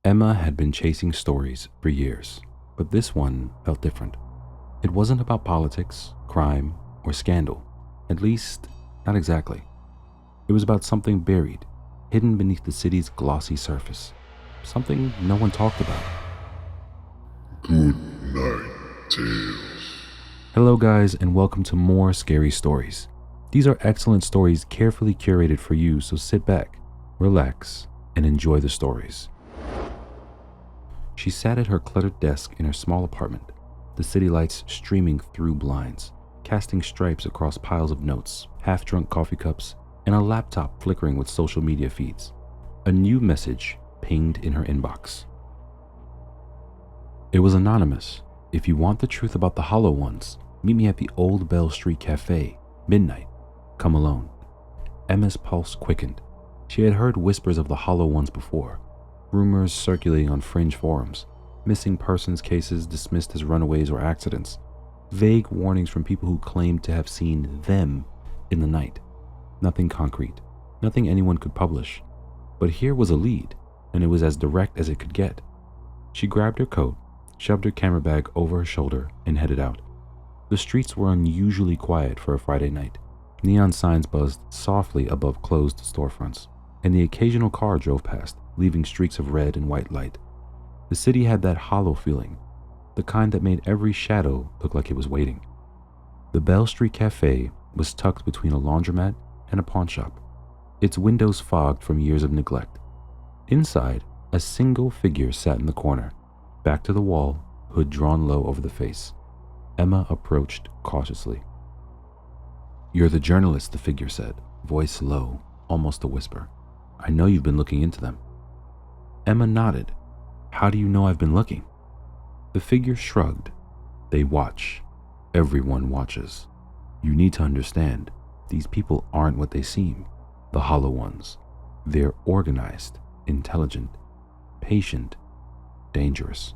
Emma had been chasing stories for years, but this one felt different. It wasn't about politics, crime, or scandal. At least, not exactly. It was about something buried, hidden beneath the city's glossy surface. Something no one talked about. Good night, Tales. Hello guys, and welcome to more scary stories. These are excellent stories carefully curated for you, so sit back, relax, and enjoy the stories. She sat at her cluttered desk in her small apartment, the city lights streaming through blinds, casting stripes across piles of notes, half-drunk coffee cups, and a laptop flickering with social media feeds. A new message pinged in her inbox. It was anonymous. If you want the truth about the Hollow Ones, meet me at the Old Bell Street Cafe, midnight. Come alone. Emma's pulse quickened. She had heard whispers of the Hollow Ones before, rumors circulating on fringe forums, missing persons cases dismissed as runaways or accidents, vague warnings from people who claimed to have seen them in the night. Nothing concrete, nothing anyone could publish. But here was a lead, and it was as direct as it could get. She grabbed her coat, shoved her camera bag over her shoulder, and headed out. The streets were unusually quiet for a Friday night. Neon signs buzzed softly above closed storefronts, and the occasional car drove past, leaving streaks of red and white light. The city had that hollow feeling, the kind that made every shadow look like it was waiting. The Bell Street Cafe was tucked between a laundromat and a pawn shop, its windows fogged from years of neglect. Inside, a single figure sat in the corner, back to the wall, hood drawn low over the face. Emma approached cautiously. "You're the journalist," the figure said, voice low, almost a whisper. "I know you've been looking into them." Emma nodded. "How do you know I've been looking?" The figure shrugged. "They watch. Everyone watches. You need to understand, these people aren't what they seem. The Hollow Ones. They're organized, intelligent, patient, dangerous."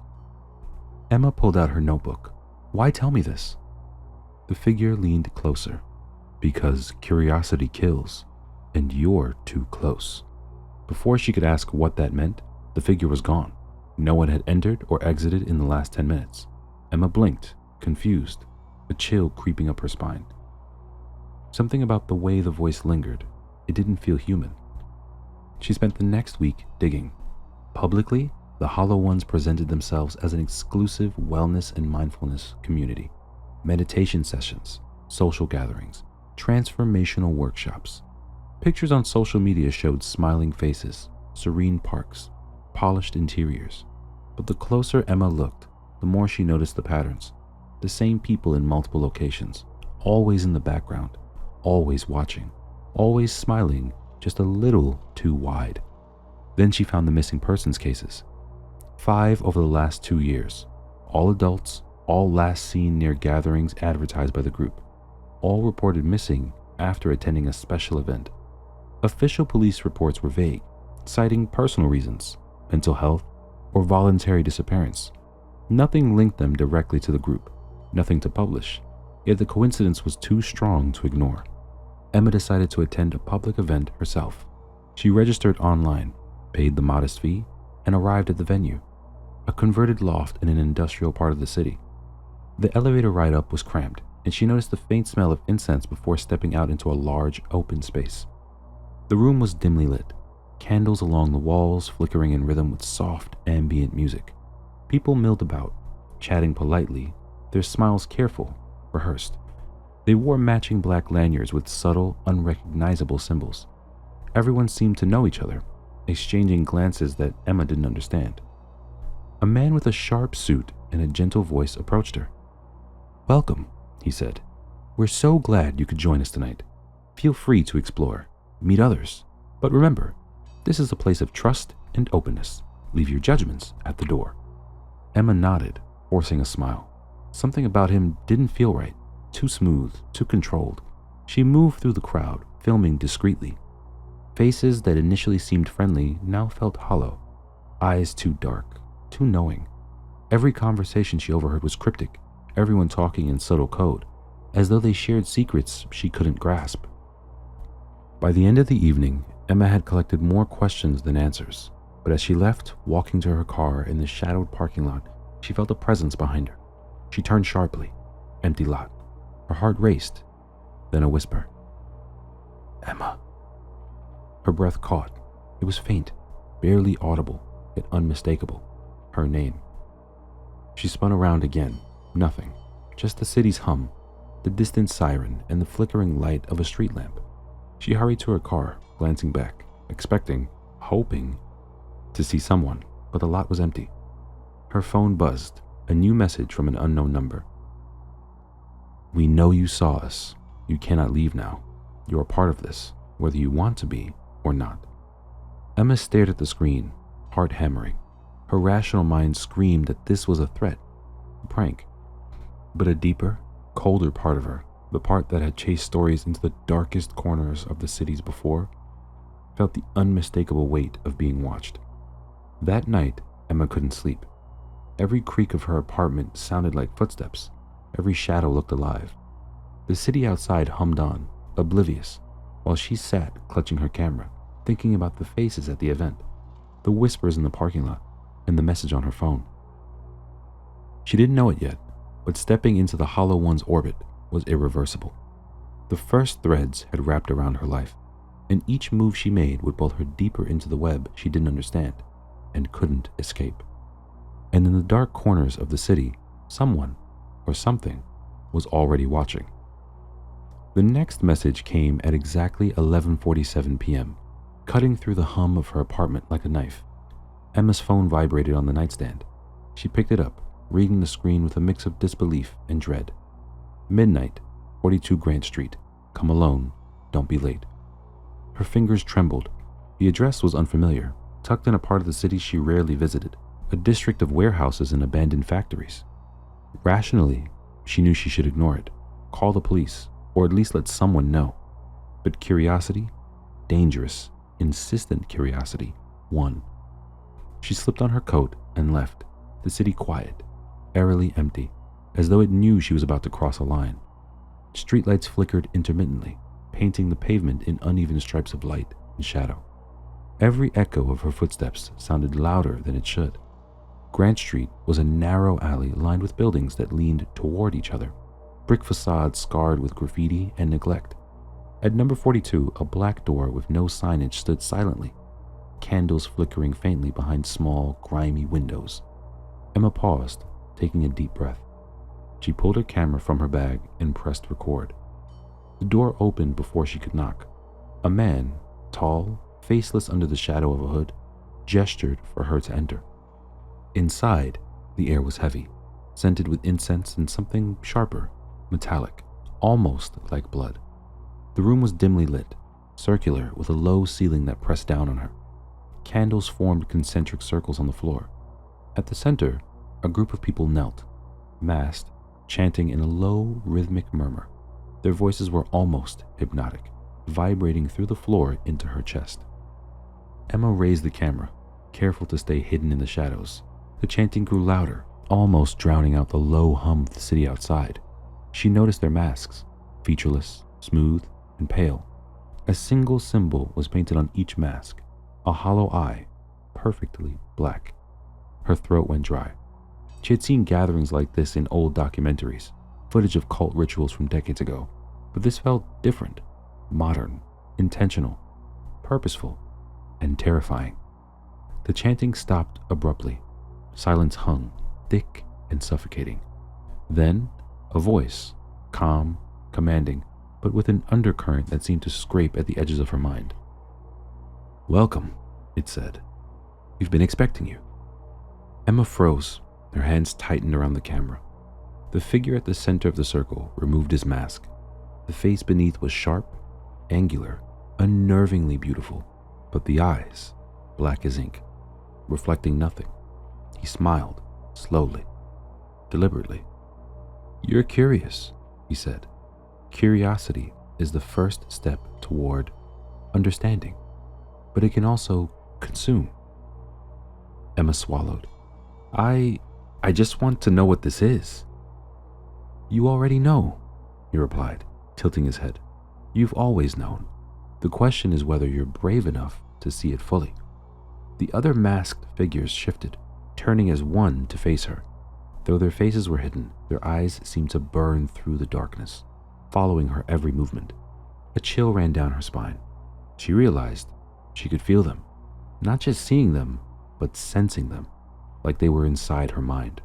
Emma pulled out her notebook. "Why tell me this?" The figure leaned closer. "Because curiosity kills, and you're too close." Before she could ask what that meant, the figure was gone. No one had entered or exited in the last 10 minutes. Emma blinked, confused, a chill creeping up her spine. Something about the way the voice lingered. It didn't feel human. She spent the next week digging. Publicly, the Hollow Ones presented themselves as an exclusive wellness and mindfulness community. Meditation sessions, social gatherings, transformational workshops. Pictures on social media showed smiling faces, serene parks, polished interiors. But the closer Emma looked, the more she noticed the patterns. The same people in multiple locations, always in the background, always watching, always smiling just a little too wide. Then she found the missing persons cases. 5 over the last 2 years. All adults, all last seen near gatherings advertised by the group. All reported missing after attending a special event. Official police reports were vague, citing personal reasons, mental health, or voluntary disappearance. Nothing linked them directly to the group, nothing to publish, yet the coincidence was too strong to ignore. Emma decided to attend a public event herself. She registered online, paid the modest fee, and arrived at the venue, a converted loft in an industrial part of the city. The elevator ride up was cramped, and she noticed the faint smell of incense before stepping out into a large, open space. The room was dimly lit, candles along the walls flickering in rhythm with soft, ambient music. People milled about, chatting politely, their smiles careful, rehearsed. They wore matching black lanyards with subtle, unrecognizable symbols. Everyone seemed to know each other, exchanging glances that Emma didn't understand. A man with a sharp suit and a gentle voice approached her. "Welcome," he said. "We're so glad you could join us tonight. Feel free to explore, meet others. But remember, this is a place of trust and openness. Leave your judgments at the door." Emma nodded, forcing a smile. Something about him didn't feel right. Too smooth, too controlled. She moved through the crowd, filming discreetly. Faces that initially seemed friendly now felt hollow. Eyes too dark, too knowing. Every conversation she overheard was cryptic, everyone talking in subtle code, as though they shared secrets she couldn't grasp. By the end of the evening, Emma had collected more questions than answers, but as she left, walking to her car in the shadowed parking lot, she felt a presence behind her. She turned sharply. Empty lot. Her heart raced. Then a whisper. "Emma." Her breath caught. It was faint, barely audible, yet unmistakable. Her name. She spun around again. Nothing. Just the city's hum, the distant siren, and the flickering light of a street lamp. She hurried to her car, glancing back, expecting, hoping, to see someone, but the lot was empty. Her phone buzzed, a new message from an unknown number. "We know you saw us. You cannot leave now. You are part of this, whether you want to be or not." Emma stared at the screen, heart hammering. Her rational mind screamed that this was a threat, a prank. But a deeper, colder part of her, the part that had chased stories into the darkest corners of the cities before, felt the unmistakable weight of being watched. That night, Emma couldn't sleep. Every creak of her apartment sounded like footsteps. Every shadow looked alive. The city outside hummed on, oblivious, while she sat clutching her camera, thinking about the faces at the event, the whispers in the parking lot, and the message on her phone. She didn't know it yet, but stepping into the Hollow One's orbit was irreversible. The first threads had wrapped around her life, and each move she made would pull her deeper into the web she didn't understand and couldn't escape. And in the dark corners of the city, someone or something was already watching. The next message came at exactly 11:47 p.m., cutting through the hum of her apartment like a knife. Emma's phone vibrated on the nightstand. She picked it up, reading the screen with a mix of disbelief and dread. "Midnight, 42 Grant Street. Come alone. Don't be late." Her fingers trembled. The address was unfamiliar, tucked in a part of the city she rarely visited, a district of warehouses and abandoned factories. Rationally, she knew she should ignore it, call the police, or at least let someone know. But curiosity, dangerous, insistent curiosity, won. She slipped on her coat and left, the city quiet, eerily empty, as though it knew she was about to cross a line. Streetlights flickered intermittently, painting the pavement in uneven stripes of light and shadow. Every echo of her footsteps sounded louder than it should. Grant Street was a narrow alley lined with buildings that leaned toward each other, brick facades scarred with graffiti and neglect. At number 42, a black door with no signage stood silently, candles flickering faintly behind small, grimy windows. Emma paused, taking a deep breath. She pulled her camera from her bag and pressed record. The door opened before she could knock. A man, tall, faceless under the shadow of a hood, gestured for her to enter. Inside, the air was heavy, scented with incense and something sharper, metallic, almost like blood. The room was dimly lit, circular with a low ceiling that pressed down on her. Candles formed concentric circles on the floor. At the center, a group of people knelt, masked, chanting in a low, rhythmic murmur. Their voices were almost hypnotic, vibrating through the floor into her chest. Emma raised the camera, careful to stay hidden in the shadows. The chanting grew louder, almost drowning out the low hum of the city outside. She noticed their masks, featureless, smooth, and pale. A single symbol was painted on each mask, a hollow eye, perfectly black. Her throat went dry. She had seen gatherings like this in old documentaries, footage of cult rituals from decades ago, but this felt different, modern, intentional, purposeful, and terrifying. The chanting stopped abruptly. Silence hung, thick and suffocating. Then, a voice, calm, commanding, but with an undercurrent that seemed to scrape at the edges of her mind. "Welcome," it said. "We've been expecting you." Emma froze, her hands tightened around the camera. The figure at the center of the circle removed his mask. The face beneath was sharp, angular, unnervingly beautiful, but the eyes, black as ink, reflecting nothing. He smiled, slowly, deliberately. "You're curious," he said. "Curiosity is the first step toward understanding, but it can also consume." Emma swallowed. I just want to know what this is." "You already know," he replied, tilting his head. "You've always known. The question is whether you're brave enough to see it fully." The other masked figures shifted, turning as one to face her. Though their faces were hidden, their eyes seemed to burn through the darkness, following her every movement. A chill ran down her spine. She realized she could feel them, not just seeing them, but sensing them, like they were inside her mind.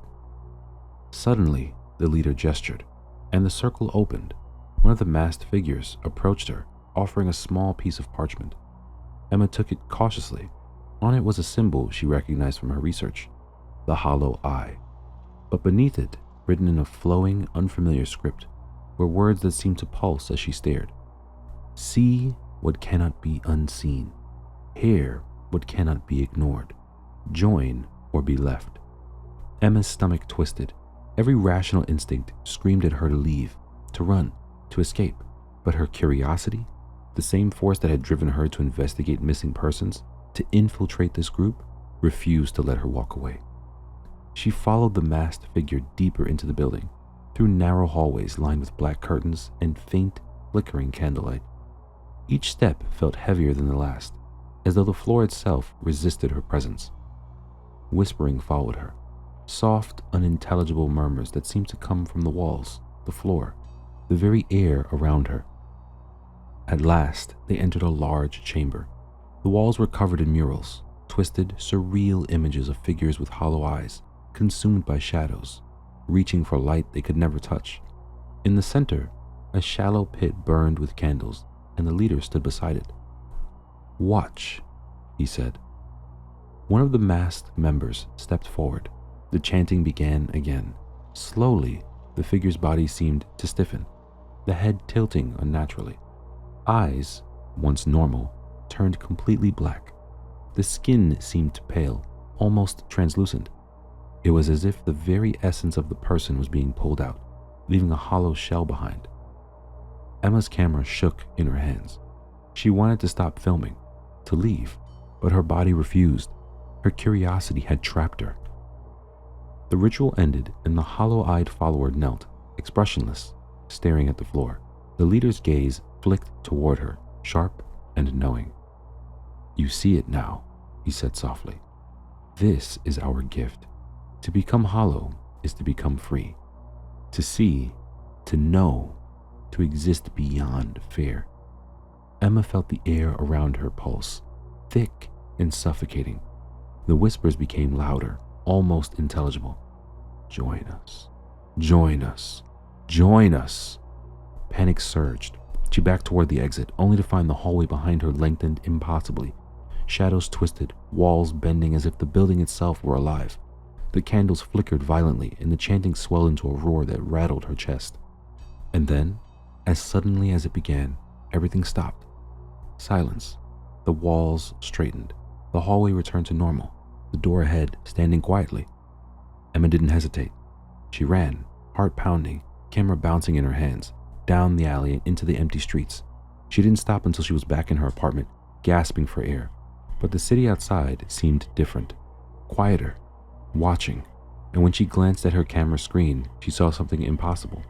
Suddenly, the leader gestured, and the circle opened. One of the masked figures approached her, offering a small piece of parchment. Emma took it cautiously. On it was a symbol she recognized from her research, the hollow eye. But beneath it, written in a flowing, unfamiliar script, were words that seemed to pulse as she stared. See what cannot be unseen. Hear what cannot be ignored. Join or be left. Emma's stomach twisted. Every rational instinct screamed at her to leave, to run, to escape. But her curiosity, the same force that had driven her to investigate missing persons, to infiltrate this group, refused to let her walk away. She followed the masked figure deeper into the building, through narrow hallways lined with black curtains and faint, flickering candlelight. Each step felt heavier than the last, as though the floor itself resisted her presence. Whispering followed her, soft, unintelligible murmurs that seemed to come from the walls, the floor, the very air around her. At last, they entered a large chamber. The walls were covered in murals, twisted, surreal images of figures with hollow eyes, consumed by shadows, reaching for light they could never touch. In the center, a shallow pit burned with candles, and the leader stood beside it. "Watch," he said. One of the masked members stepped forward. The chanting began again. Slowly, the figure's body seemed to stiffen, the head tilting unnaturally. Eyes, once normal, turned completely black. The skin seemed pale, almost translucent. It was as if the very essence of the person was being pulled out, leaving a hollow shell behind. Emma's camera shook in her hands. She wanted to stop filming, to leave, but her body refused. Her curiosity had trapped her. The ritual ended, and the hollow-eyed follower knelt, expressionless, staring at the floor. The leader's gaze flicked toward her, sharp and knowing. "You see it now," he said softly. "This is our gift. To become hollow is to become free. To see, to know, to exist beyond fear." Emma felt the air around her pulse, thick and suffocating. The whispers became louder, almost intelligible. "Join us. Join us. Join us." Panic surged. She backed toward the exit, only to find the hallway behind her lengthened impossibly. Shadows twisted, walls bending as if the building itself were alive. The candles flickered violently, and the chanting swelled into a roar that rattled her chest. And then, as suddenly as it began, everything stopped. Silence. The walls straightened. The hallway returned to normal, the door ahead standing quietly. Emma didn't hesitate. She ran, heart pounding, camera bouncing in her hands, down the alley and into the empty streets. She didn't stop until she was back in her apartment, gasping for air. But the city outside seemed different, quieter, watching. And when she glanced at her camera screen, she saw something impossible.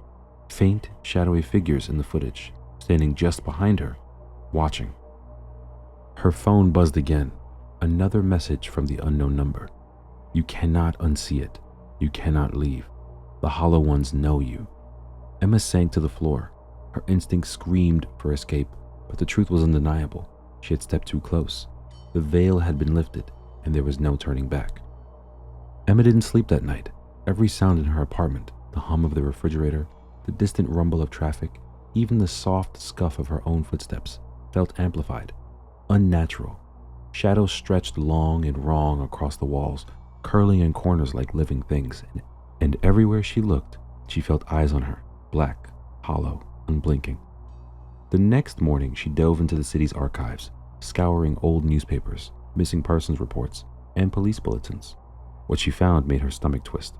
Faint, shadowy figures in the footage, standing just behind her, watching. Her phone buzzed again. Another message from the unknown number. "You cannot unsee it. You cannot leave. The hollow ones know you." Emma sank to the floor. Her instinct screamed for escape, but the truth was undeniable. She had stepped too close. The veil had been lifted, and there was no turning back. Emma didn't sleep that night. Every sound in her apartment, the hum of the refrigerator, the distant rumble of traffic, even the soft scuff of her own footsteps, felt amplified, unnatural. Shadows stretched long and wrong across the walls, curling in corners like living things, and everywhere she looked, she felt eyes on her, black, hollow, unblinking. The next morning, she dove into the city's archives, scouring old newspapers, missing persons reports, and police bulletins. What she found made her stomach twist.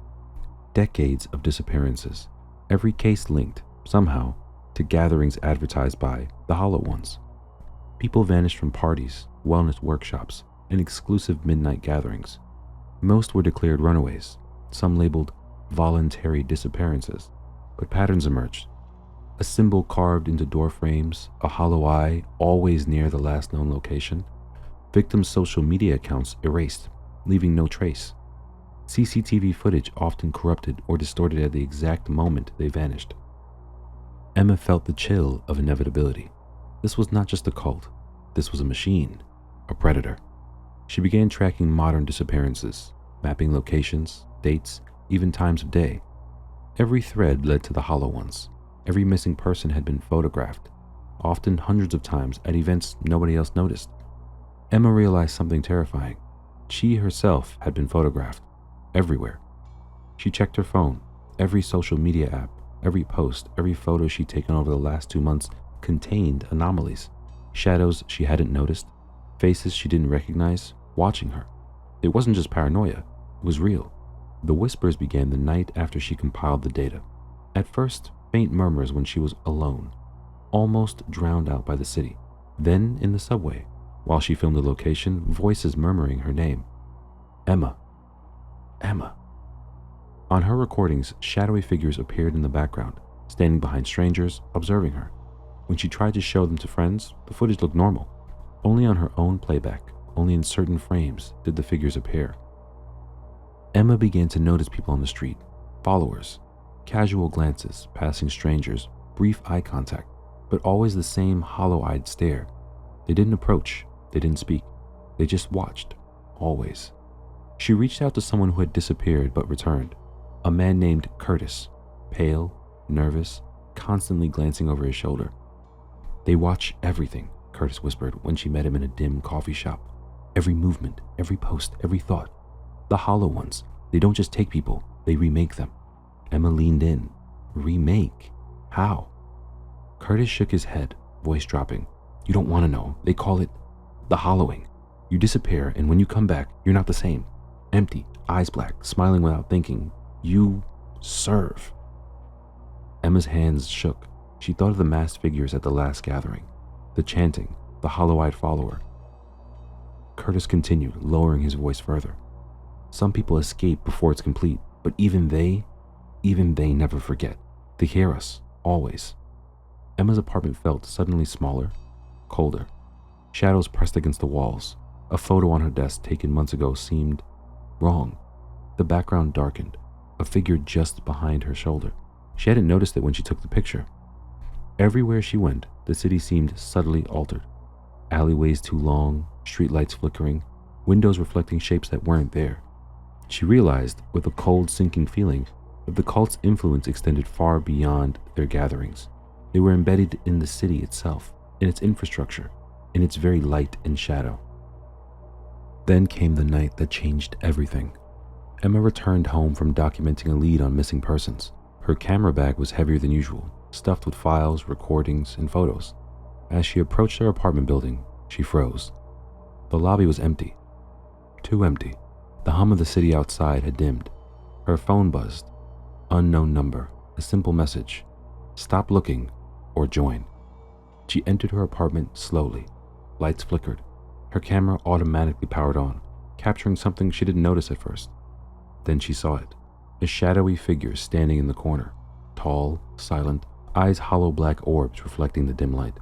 Decades of disappearances, every case linked, somehow, to gatherings advertised by the Hollow Ones. People vanished from parties, wellness workshops, and exclusive midnight gatherings. Most were declared runaways, some labeled voluntary disappearances, but patterns emerged. A symbol carved into door frames, a hollow eye always near the last known location. Victims' social media accounts erased, leaving no trace. CCTV footage often corrupted or distorted at the exact moment they vanished. Emma felt the chill of inevitability. This was not just a cult. This was a machine, a predator. She began tracking modern disappearances, mapping locations, dates, even times of day. Every thread led to the hollow ones. Every missing person had been photographed, often hundreds of times at events nobody else noticed. Emma realized something terrifying. She herself had been photographed, everywhere. She checked her phone. Every social media app, every post, every photo she'd taken over the last 2 months contained anomalies, shadows she hadn't noticed, faces she didn't recognize, watching her. It wasn't just paranoia, it was real. The whispers began the night after she compiled the data. At first, faint murmurs when she was alone, almost drowned out by the city. Then, in the subway, while she filmed the location, voices murmuring her name. Emma. Emma. On her recordings, shadowy figures appeared in the background, standing behind strangers, observing her. When she tried to show them to friends, the footage looked normal. Only on her own playback, only in certain frames, did the figures appear. Emma began to notice people on the street, followers, casual glances, passing strangers, brief eye contact, but always the same hollow-eyed stare. They didn't approach, they didn't speak, they just watched, always. She reached out to someone who had disappeared but returned, a man named Curtis, pale, nervous, constantly glancing over his shoulder. "They watch everything," Curtis whispered when she met him in a dim coffee shop. "Every movement, every post, every thought. The hollow ones, they don't just take people, they remake them." Emma leaned in. Remake? How? Curtis shook his head, voice dropping. "You don't want to know. They call it the hollowing. You disappear, and when you come back, you're not the same. Empty, eyes black, smiling without thinking. You serve." Emma's hands shook. She thought of the masked figures at the last gathering, the chanting, the hollow-eyed follower. Curtis continued, lowering his voice further. "Some people escape before it's complete, but even they never forget. They hear us, always." Emma's apartment felt suddenly smaller, colder. Shadows pressed against the walls. A photo on her desk taken months ago seemed wrong. The background darkened, a figure just behind her shoulder. She hadn't noticed it when she took the picture. Everywhere she went, the city seemed subtly altered. Alleyways too long, streetlights flickering, windows reflecting shapes that weren't there. She realized, with a cold, sinking feeling, that the cult's influence extended far beyond their gatherings. They were embedded in the city itself, in its infrastructure, in its very light and shadow. Then came the night that changed everything. Emma returned home from documenting a lead on missing persons. Her camera bag was heavier than usual, stuffed with files, recordings, and photos. As she approached her apartment building, she froze. The lobby was empty. Too empty. The hum of the city outside had dimmed. Her phone buzzed. Unknown number. A simple message. "Stop looking or join." She entered her apartment slowly. Lights flickered. Her camera automatically powered on, capturing something she didn't notice at first. Then she saw it. A shadowy figure standing in the corner. Tall, silent, eyes hollow black orbs reflecting the dim light.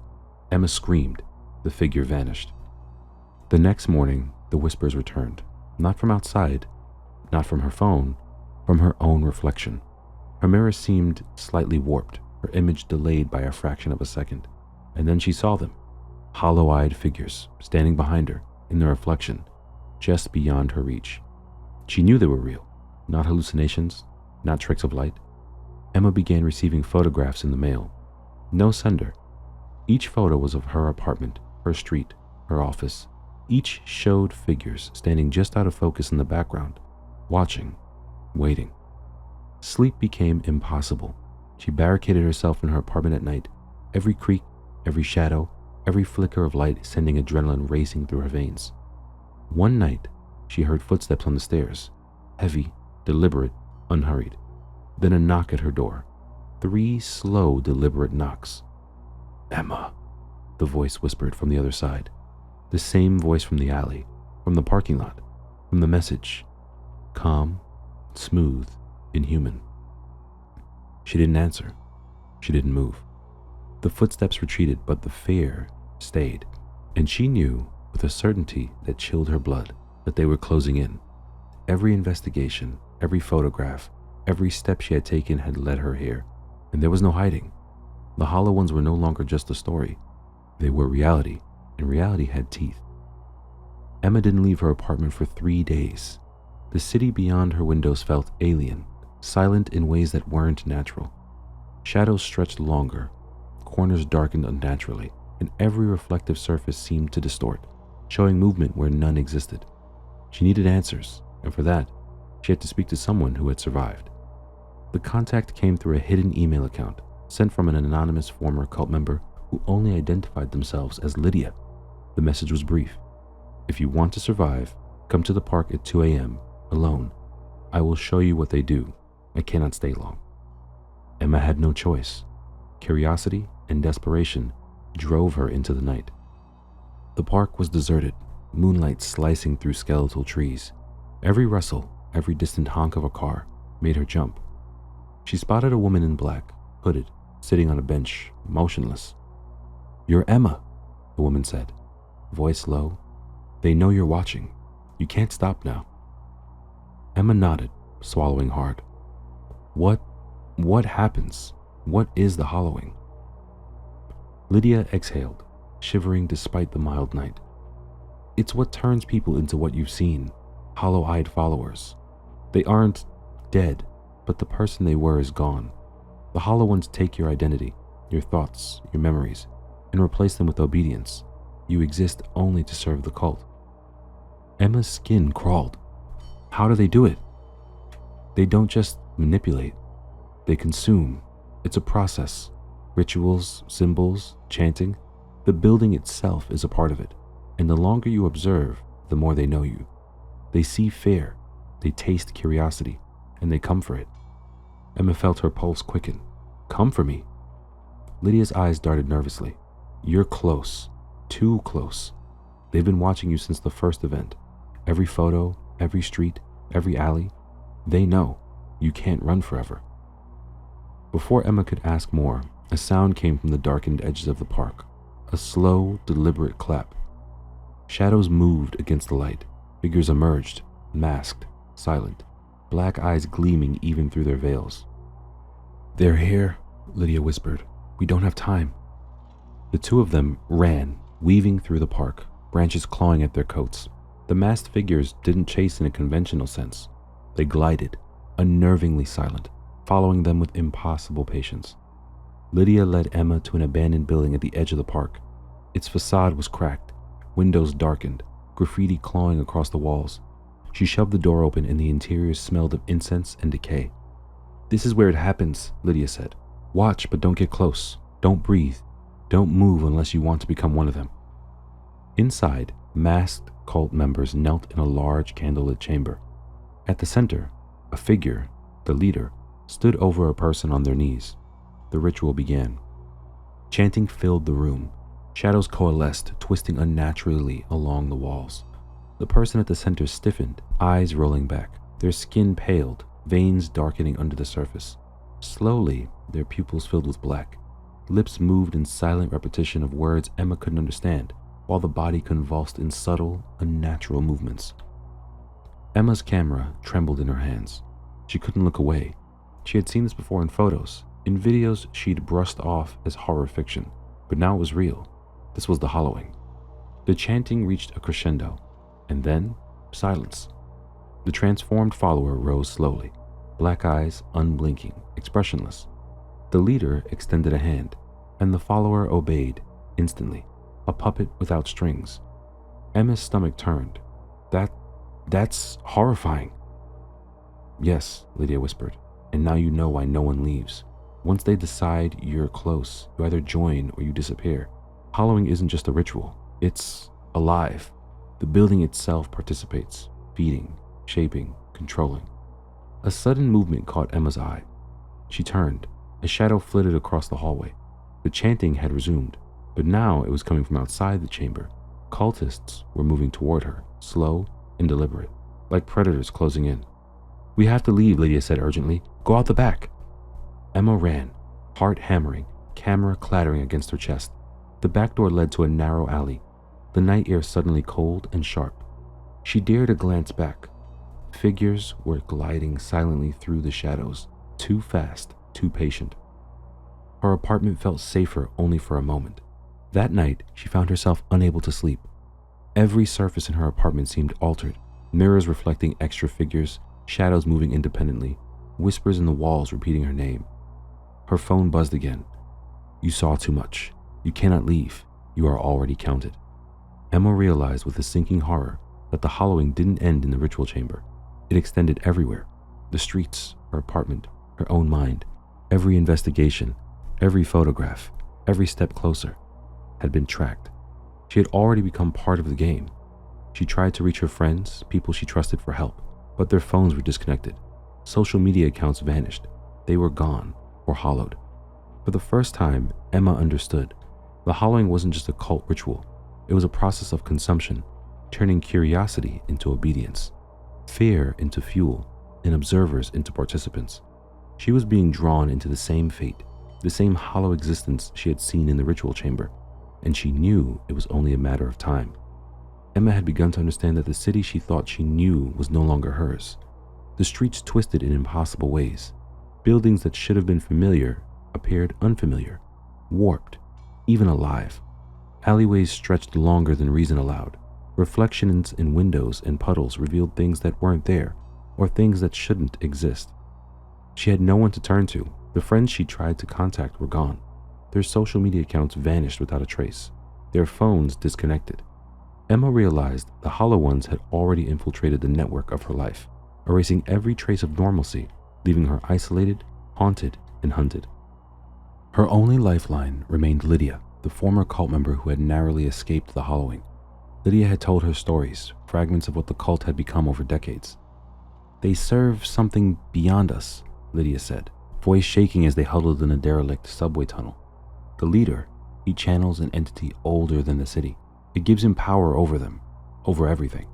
Emma screamed. The figure vanished. The next morning, the whispers returned. Not from outside, not from her phone, from her own reflection. Her mirror seemed slightly warped, her image delayed by a fraction of a second. And then she saw them. Hollow-eyed figures standing behind her in the reflection, just beyond her reach. She knew they were real, not hallucinations, not tricks of light. Emma began receiving photographs in the mail. No sender. Each photo was of her apartment, her street, her office. Each showed figures standing just out of focus in the background, watching, waiting. Sleep became impossible. She barricaded herself in her apartment at night, every creak, every shadow, every flicker of light sending adrenaline racing through her veins. One night, she heard footsteps on the stairs, heavy, deliberate, unhurried. Then a knock at her door. 3 slow, deliberate knocks. "Emma," the voice whispered from the other side. The same voice from the alley, from the parking lot, from the message. Calm, smooth, inhuman. She didn't answer. She didn't move. The footsteps retreated, but the fear stayed. And she knew with a certainty that chilled her blood, that they were closing in. Every investigation, every photograph, every step she had taken had led her here, and there was no hiding. The Hollow Ones were no longer just a story. They were reality, and reality had teeth. Emma didn't leave her apartment for 3 days. The city beyond her windows felt alien, silent in ways that weren't natural. Shadows stretched longer, corners darkened unnaturally, and every reflective surface seemed to distort, showing movement where none existed. She needed answers, and for that, she had to speak to someone who had survived. The contact came through a hidden email account sent from an anonymous former cult member who only identified themselves as Lydia. The message was brief. If you want to survive, come to the park at 2 a.m. alone. I will show you what they do. I cannot stay long. Emma had no choice. Curiosity and desperation drove her into the night. The park was deserted, moonlight slicing through skeletal trees. Every rustle, every distant honk of a car made her jump. She spotted a woman in black, hooded, sitting on a bench, motionless. "You're Emma," the woman said, voice low. "They know you're watching. You can't stop now." Emma nodded, swallowing hard. What happens? What is the hollowing? Lydia exhaled, shivering despite the mild night. It's what turns people into what you've seen, hollow-eyed followers. They aren't dead, but the person they were is gone. The Hollow Ones take your identity, your thoughts, your memories, and replace them with obedience. You exist only to serve the cult. Emma's skin crawled. How do they do it? They don't just manipulate. They consume. It's a process. Rituals, symbols, chanting. The building itself is a part of it. And the longer you observe, the more they know you. They see fear. They taste curiosity. And they come for it. Emma felt her pulse quicken. Come for me. Lydia's eyes darted nervously. You're close. Too close. They've been watching you since the first event. Every photo, every street, every alley. They know. You can't run forever. Before Emma could ask more, a sound came from the darkened edges of the park. A slow, deliberate clap. Shadows moved against the light. Figures emerged, masked, silent, black eyes gleaming even through their veils. "They're here," Lydia whispered. "We don't have time." The two of them ran, weaving through the park, branches clawing at their coats. The masked figures didn't chase in a conventional sense. They glided, unnervingly silent, following them with impossible patience. Lydia led Emma to an abandoned building at the edge of the park. Its facade was cracked, windows darkened, graffiti clawing across the walls. She shoved the door open and the interior smelled of incense and decay. "This is where it happens," Lydia said. "Watch, but don't get close. Don't breathe. Don't move unless you want to become one of them." Inside, masked cult members knelt in a large candlelit chamber. At the center, a figure, the leader, stood over a person on their knees. The ritual began. Chanting filled the room. Shadows coalesced, twisting unnaturally along the walls. The person at the center stiffened, eyes rolling back, their skin paled, veins darkening under the surface. Slowly, their pupils filled with black. Lips moved in silent repetition of words Emma couldn't understand, while the body convulsed in subtle, unnatural movements. Emma's camera trembled in her hands. She couldn't look away. She had seen this before in photos, in videos she'd brushed off as horror fiction, but now it was real. This was the hollowing. The chanting reached a crescendo, and then silence. The transformed follower rose slowly, black eyes unblinking, expressionless. The leader extended a hand, and the follower obeyed instantly, a puppet without strings. Emma's stomach turned. That's horrifying." "Yes," Lydia whispered, "and now you know why no one leaves. Once they decide you're close, you either join or you disappear. Hollowing isn't just a ritual. It's alive. The building itself participates, feeding, shaping, controlling." A sudden movement caught Emma's eye. She turned. A shadow flitted across the hallway. The chanting had resumed, but now it was coming from outside the chamber. Cultists were moving toward her, slow and deliberate, like predators closing in. "We have to leave," Lydia said urgently. "Go out the back." Emma ran, heart hammering, camera clattering against her chest. The back door led to a narrow alley. the night air suddenly cold and sharp. She dared a glance back. Figures were gliding silently through the shadows, too fast, too patient. Her apartment felt safer only for a moment. That night, she found herself unable to sleep. Every surface in her apartment seemed altered, mirrors reflecting extra figures, shadows moving independently, whispers in the walls repeating her name. Her phone buzzed again. You saw too much. You cannot leave. You are already counted. Emma realized with a sinking horror that the hollowing didn't end in the ritual chamber. It extended everywhere. The streets, her apartment, her own mind. Every investigation, every photograph, every step closer had been tracked. She had already become part of the game. She tried to reach her friends, people she trusted for help, but their phones were disconnected. Social media accounts vanished. They were gone or hollowed. For the first time, Emma understood. The hollowing wasn't just a cult ritual. It was a process of consumption, turning curiosity into obedience, fear into fuel, and observers into participants. She was being drawn into the same fate, the same hollow existence she had seen in the ritual chamber, and she knew it was only a matter of time. Emma had begun to understand that the city she thought she knew was no longer hers. The streets twisted in impossible ways. Buildings that should have been familiar appeared unfamiliar, warped, even alive. Alleyways stretched longer than reason allowed. Reflections in windows and puddles revealed things that weren't there, or things that shouldn't exist. She had no one to turn to. The friends she tried to contact were gone. Their social media accounts vanished without a trace. Their phones disconnected. Emma realized the Hollow Ones had already infiltrated the network of her life, erasing every trace of normalcy, leaving her isolated, haunted, and hunted. Her only lifeline remained Lydia, the former cult member who had narrowly escaped the hollowing. Lydia had told her stories, fragments of what the cult had become over decades. They serve something beyond us, Lydia said, voice shaking as they huddled in a derelict subway tunnel. The leader, he channels an entity older than the city. It gives him power over them, over everything.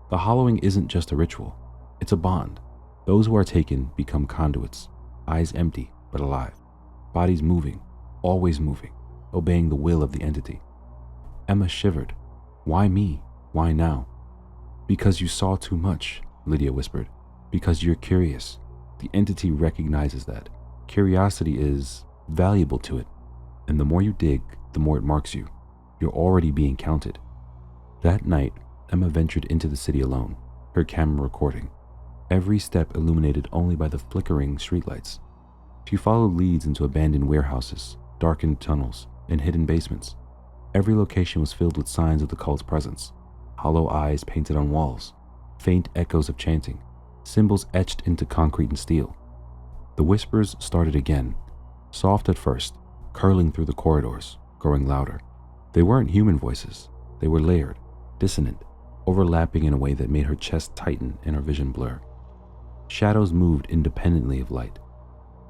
The hollowing isn't just a ritual, it's a bond. Those who are taken become conduits, eyes empty but alive, bodies moving, always moving, obeying the will of the entity. Emma shivered. Why me? Why now? Because you saw too much, Lydia whispered. Because you're curious. The entity recognizes that. Curiosity is valuable to it. And the more you dig, the more it marks you. You're already being counted. That night, Emma ventured into the city alone, her camera recording. Every step illuminated only by the flickering streetlights. She followed leads into abandoned warehouses, darkened tunnels, and hidden basements. Every location was filled with signs of the cult's presence. Hollow eyes painted on walls, faint echoes of chanting, symbols etched into concrete and steel. The whispers started again, soft at first, curling through the corridors, growing louder. They weren't human voices. They were layered, dissonant, overlapping in a way that made her chest tighten and her vision blur. Shadows moved independently of light.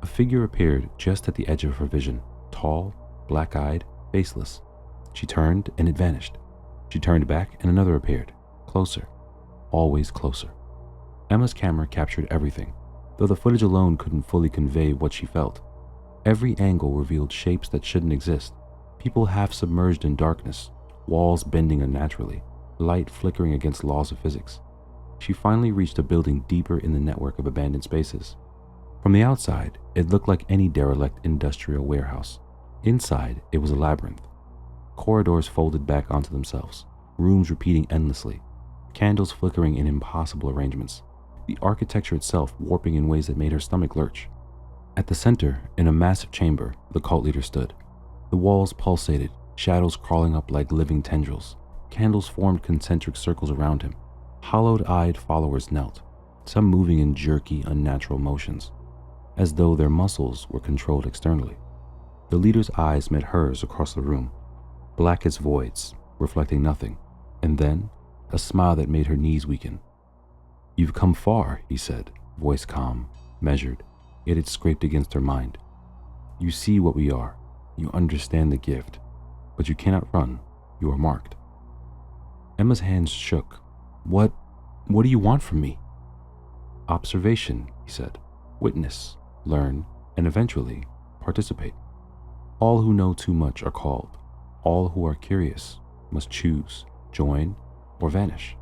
A figure appeared just at the edge of her vision, tall, black-eyed, faceless. She turned and it vanished. She turned back and another appeared, closer, always closer. Emma's camera captured everything, though the footage alone couldn't fully convey what she felt. Every angle revealed shapes that shouldn't exist, people half submerged in darkness, walls bending unnaturally, light flickering against laws of physics. She finally reached a building deeper in the network of abandoned spaces. From the outside, it looked like any derelict industrial warehouse. Inside, it was a labyrinth. Corridors folded back onto themselves, rooms repeating endlessly, candles flickering in impossible arrangements, the architecture itself warping in ways that made her stomach lurch. At the center, in a massive chamber, the cult leader stood. The walls pulsated, shadows crawling up like living tendrils. Candles formed concentric circles around him. Hollowed-eyed followers knelt, some moving in jerky, unnatural motions, as though their muscles were controlled externally. The leader's eyes met hers across the room, black as voids, reflecting nothing, and then a smile that made her knees weaken. "You've come far," he said, voice calm, measured, yet it scraped against her mind. "You see what we are. You understand the gift, but you cannot run. You are marked." Emma's hands shook. What do you want from me?" "Observation," he said. "Witness, learn, and eventually participate. All who know too much are called. All who are curious must choose. join, or vanish.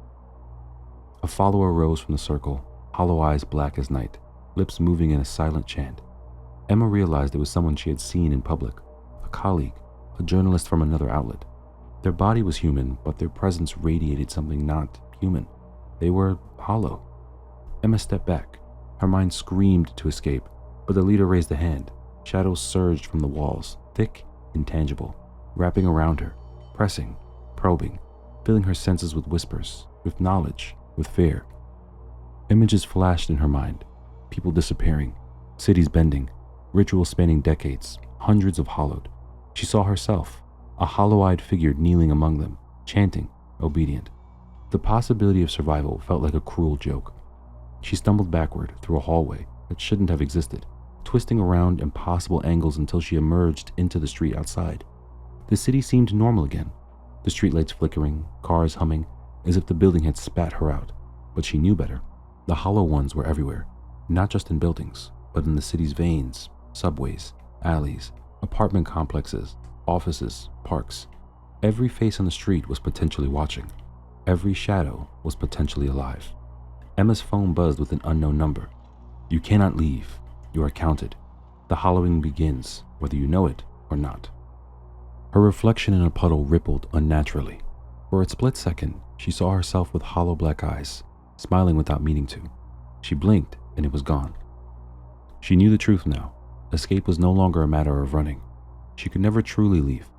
A follower rose from the circle, hollow eyes black as night, lips moving in a silent chant. Emma realized it was someone she had seen in public, a colleague, a journalist from another outlet. Their body was human, but their presence radiated something not human. They were hollow. Emma stepped back. Her mind screamed to escape, but the leader raised a hand. Shadows surged from the walls, thick, intangible, wrapping around her, pressing, probing, filling her senses with whispers, with knowledge, with fear. Images flashed in her mind, people disappearing, cities bending, rituals spanning decades, hundreds of hollowed. She saw herself, a hollow-eyed figure kneeling among them, chanting, obedient. The possibility of survival felt like a cruel joke. She stumbled backward through a hallway that shouldn't have existed, twisting around impossible angles until she emerged into the street outside. The city seemed normal again, the streetlights flickering, cars humming, as if the building had spat her out. But she knew better. The hollow ones were everywhere, not just in buildings, but in the city's veins, subways, alleys, apartment complexes, offices, parks. Every face on the street was potentially watching. Every shadow was potentially alive. Emma's phone buzzed with an unknown number. You cannot leave. You are counted. The hollowing begins, whether you know it or not. Her reflection in a puddle rippled unnaturally. For a split second, she saw herself with hollow black eyes, smiling without meaning to. She blinked and it was gone. She knew the truth now. Escape was no longer a matter of running. She could never truly leave.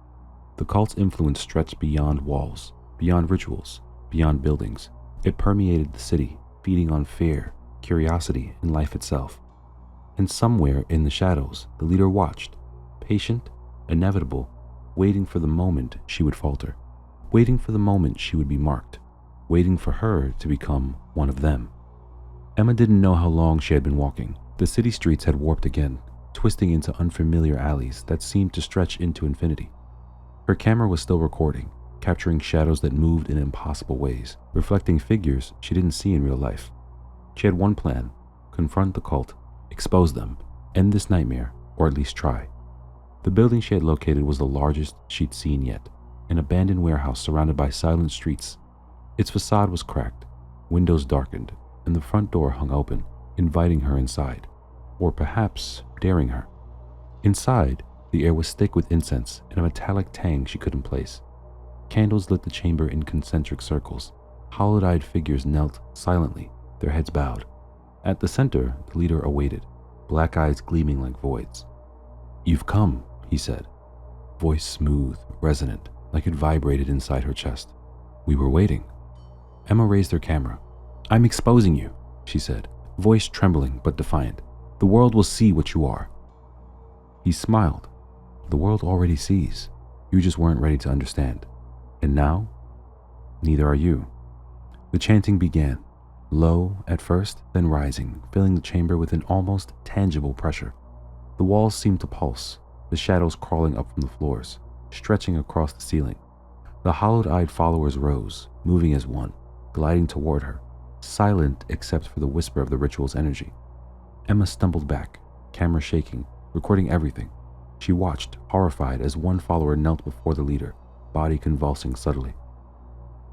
The cult's influence stretched beyond walls, beyond rituals, beyond buildings. It permeated the city, feeding on fear, curiosity, and life itself. And somewhere in the shadows, the leader watched, patient, inevitable, waiting for the moment she would falter, waiting for the moment she would be marked, waiting for her to become one of them. Emma didn't know how long she had been walking. The city streets had warped again, twisting into unfamiliar alleys that seemed to stretch into infinity. Her camera was still recording, capturing shadows that moved in impossible ways, reflecting figures she didn't see in real life. She had one plan: confront the cult, expose them, end this nightmare, or at least try. The building she had located was the largest she'd seen yet, an abandoned warehouse surrounded by silent streets. Its facade was cracked, windows darkened, and the front door hung open, inviting her inside, or perhaps daring her. Inside, the air was thick with incense and a metallic tang she couldn't place. Candles lit the chamber in concentric circles. Hollow-eyed figures knelt silently, their heads bowed. At the center, the leader awaited, black eyes gleaming like voids. "You've come," he said, voice smooth, resonant, like it vibrated inside her chest. "We were waiting." Emma raised her camera. "I'm exposing you," she said, voice trembling but defiant. "The world will see what you are." He smiled. "The world already sees. You just weren't ready to understand. And now, neither are you." The chanting began, low at first, then rising, filling the chamber with an almost tangible pressure. The walls seemed to pulse, the shadows crawling up from the floors, stretching across the ceiling. The hollowed-eyed followers rose, moving as one, gliding toward her, silent except for the whisper of the ritual's energy. Emma stumbled back, camera shaking, recording everything. She watched, horrified, as one follower knelt before the leader, body convulsing subtly.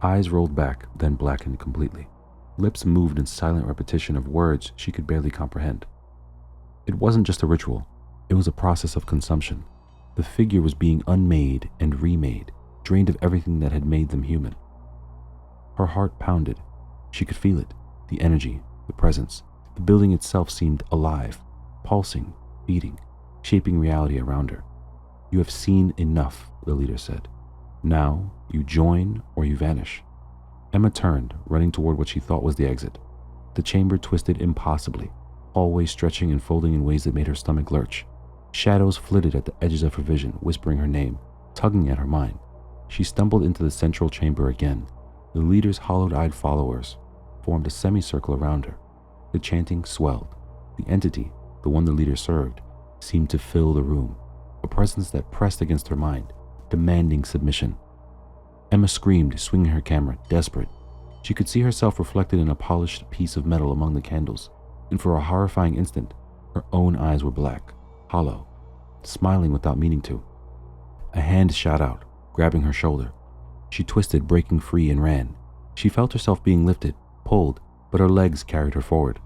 Eyes rolled back, then blackened completely. Lips moved in silent repetition of words she could barely comprehend. It wasn't just a ritual. It was a process of consumption. The figure was being unmade and remade, drained of everything that had made them human. Her heart pounded. She could feel it, the energy, the presence. The building itself seemed alive, pulsing, beating, shaping reality around her. "You have seen enough," the leader said. "Now, you join or you vanish." Emma turned, running toward what she thought was the exit. The chamber twisted impossibly, hallways stretching and folding in ways that made her stomach lurch. Shadows flitted at the edges of her vision, whispering her name, tugging at her mind. She stumbled into the central chamber again. The leader's hollowed-eyed followers formed a semicircle around her. The chanting swelled. The entity, the one the leader served, seemed to fill the room, a presence that pressed against her mind, demanding submission. Emma screamed, swinging her camera, desperate. She could see herself reflected in a polished piece of metal among the candles, and for a horrifying instant, her own eyes were black, hollow, smiling without meaning to. A hand shot out, grabbing her shoulder. She twisted, breaking free, and ran. She felt herself being lifted, pulled, but her legs carried her forward.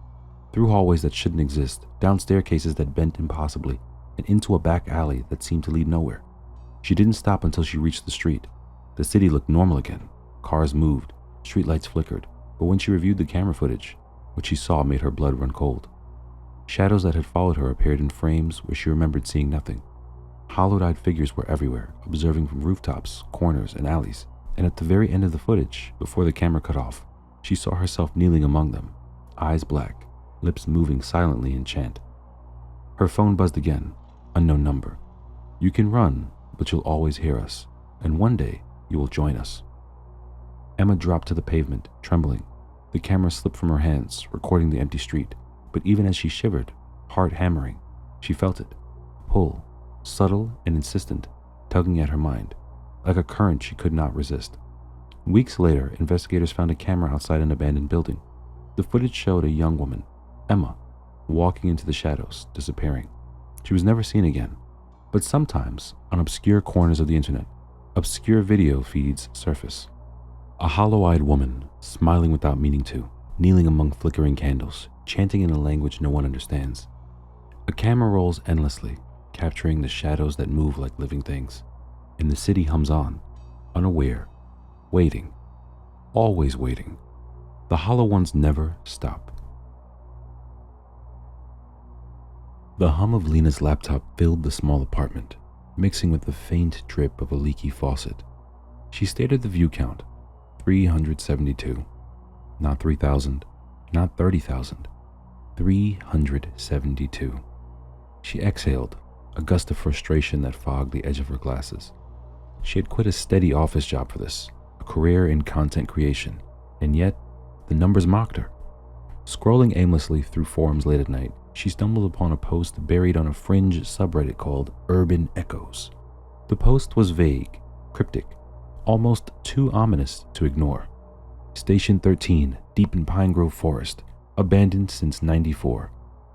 Through hallways that shouldn't exist, down staircases that bent impossibly, and into a back alley that seemed to lead nowhere. She didn't stop until she reached the street. The city looked normal again. Cars moved, streetlights flickered, but when she reviewed the camera footage, what she saw made her blood run cold. Shadows that had followed her appeared in frames where she remembered seeing nothing. Hollow-eyed figures were everywhere, observing from rooftops, corners, and alleys, and at the very end of the footage, before the camera cut off, she saw herself kneeling among them, eyes black, lips moving silently in chant. Her phone buzzed again. Unknown number. "You can run, but you'll always hear us, and one day you will join us." Emma dropped to the pavement, trembling. The camera slipped from her hands, recording the empty street, but even as she shivered, heart hammering, she felt it. A pull, subtle and insistent, tugging at her mind, like a current she could not resist. Weeks later, investigators found a camera outside an abandoned building. The footage showed a young woman, Emma, walking into the shadows, disappearing. She was never seen again, but sometimes, on obscure corners of the internet, obscure video feeds surface. A hollow-eyed woman, smiling without meaning to, kneeling among flickering candles, chanting in a language no one understands. A camera rolls endlessly, capturing the shadows that move like living things, and the city hums on, unaware, waiting, always waiting. The hollow ones never stop. The hum of Lena's laptop filled the small apartment, mixing with the faint drip of a leaky faucet. She stared at the view count, 372. Not 3,000, not 30,000, 372. She exhaled, a gust of frustration that fogged the edge of her glasses. She had quit a steady office job for this, a career in content creation, and yet the numbers mocked her. Scrolling aimlessly through forums late at night, she stumbled upon a post buried on a fringe subreddit called Urban Echoes. The post was vague, cryptic, almost too ominous to ignore. Station 13, deep in Pine Grove Forest, abandoned since '94.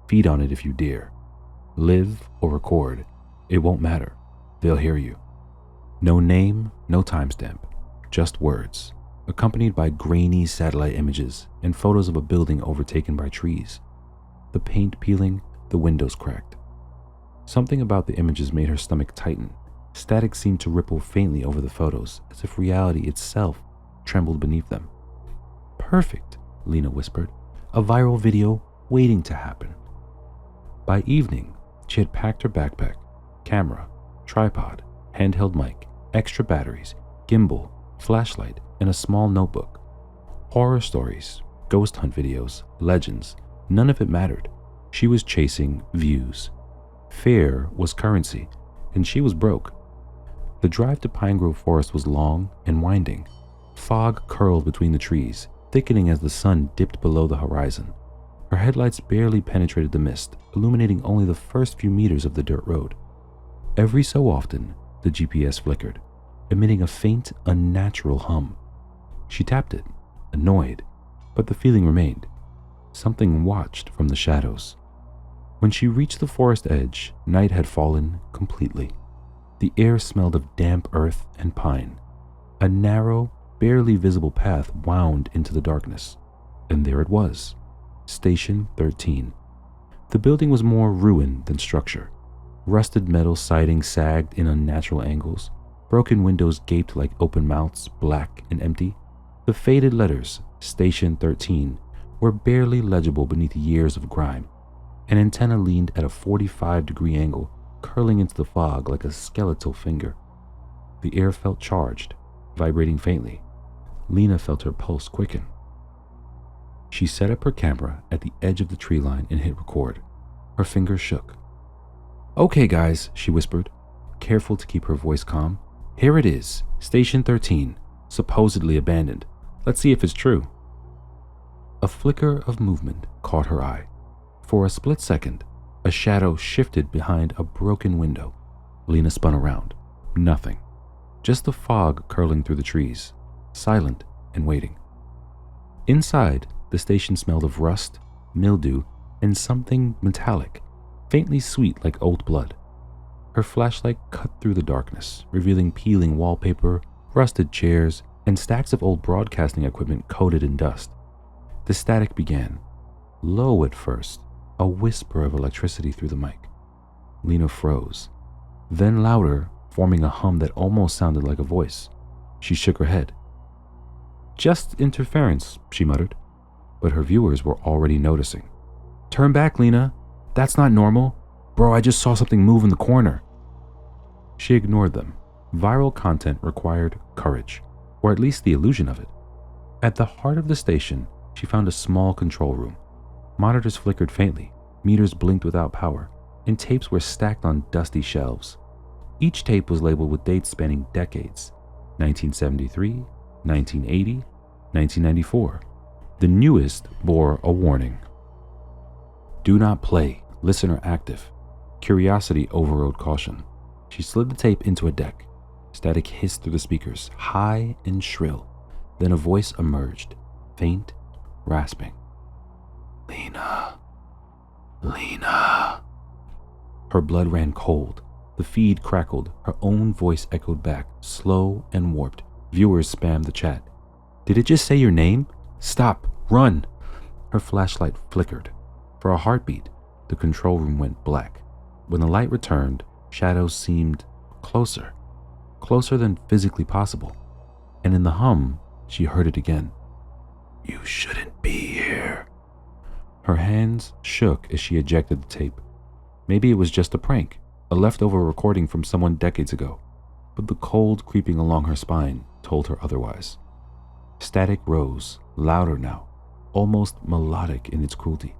Feed on it if you dare. Live or record, it won't matter. They'll hear you. No name, no timestamp, just words, accompanied by grainy satellite images and photos of a building overtaken by trees. The paint peeling, the windows cracked. Something about the images made her stomach tighten. Static seemed to ripple faintly over the photos, as if reality itself trembled beneath them. "Perfect," Lena whispered. "A viral video waiting to happen." By evening, she had packed her backpack, camera, tripod, handheld mic, extra batteries, gimbal, flashlight, and a small notebook. Horror stories, ghost hunt videos, legends, none of it mattered. She was chasing views. Fear was currency, and she was broke. The drive to Pine Grove Forest was long and winding. Fog curled between the trees, thickening as the sun dipped below the horizon. Her headlights barely penetrated the mist, illuminating only the first few meters of the dirt road. Every so often, the GPS flickered, emitting a faint, unnatural hum. She tapped it, annoyed, but the feeling remained. Something watched from the shadows. When she reached the forest edge, night had fallen completely. The air smelled of damp earth and pine. A narrow, barely visible path wound into the darkness, and there it was, Station 13. The building was more ruin than structure. Rusted metal siding sagged in unnatural angles. Broken windows gaped like open mouths, black and empty. The faded letters, Station 13, were barely legible beneath years of grime. An antenna leaned at a 45-degree angle, curling into the fog like a skeletal finger. The air felt charged, vibrating faintly. Lena felt her pulse quicken. She set up her camera at the edge of the tree line and hit record. Her fingers shook. "Okay, guys," she whispered, careful to keep her voice calm. "Here it is, Station 13, supposedly abandoned. Let's see if it's true." A flicker of movement caught her eye. For a split second, a shadow shifted behind a broken window. Lena spun around. Nothing. Just the fog curling through the trees, silent and waiting. Inside, the station smelled of rust, mildew, and something metallic, faintly sweet like old blood. Her flashlight cut through the darkness, revealing peeling wallpaper, rusted chairs, and stacks of old broadcasting equipment coated in dust. The static began, low at first, a whisper of electricity through the mic. Lena froze, then louder, forming a hum that almost sounded like a voice. She shook her head. "Just interference," she muttered, but her viewers were already noticing. "Turn back, Lena. That's not normal. Bro, I just saw something move in the corner." She ignored them. Viral content required courage, or at least the illusion of it. At the heart of the station, she found a small control room. Monitors flickered faintly, meters blinked without power, and tapes were stacked on dusty shelves. Each tape was labeled with dates spanning decades: 1973, 1980, 1994. The newest bore a warning. "Do not play. Listener active." Curiosity overrode caution. She slid the tape into a deck. Static hissed through the speakers, high and shrill. Then a voice emerged, faint, rasping. "Lena. Lena." Her blood ran cold. The feed crackled. Her own voice echoed back, slow and warped. Viewers spammed the chat. "Did it just say your name? Stop. Run." Her flashlight flickered. For a heartbeat, the control room went black. When the light returned, shadows seemed closer. Closer than physically possible. And in the hum, she heard it again. "You shouldn't be here." Her hands shook as she ejected the tape. Maybe it was just a prank, a leftover recording from someone decades ago, but the cold creeping along her spine told her otherwise. Static rose, louder now, almost melodic in its cruelty.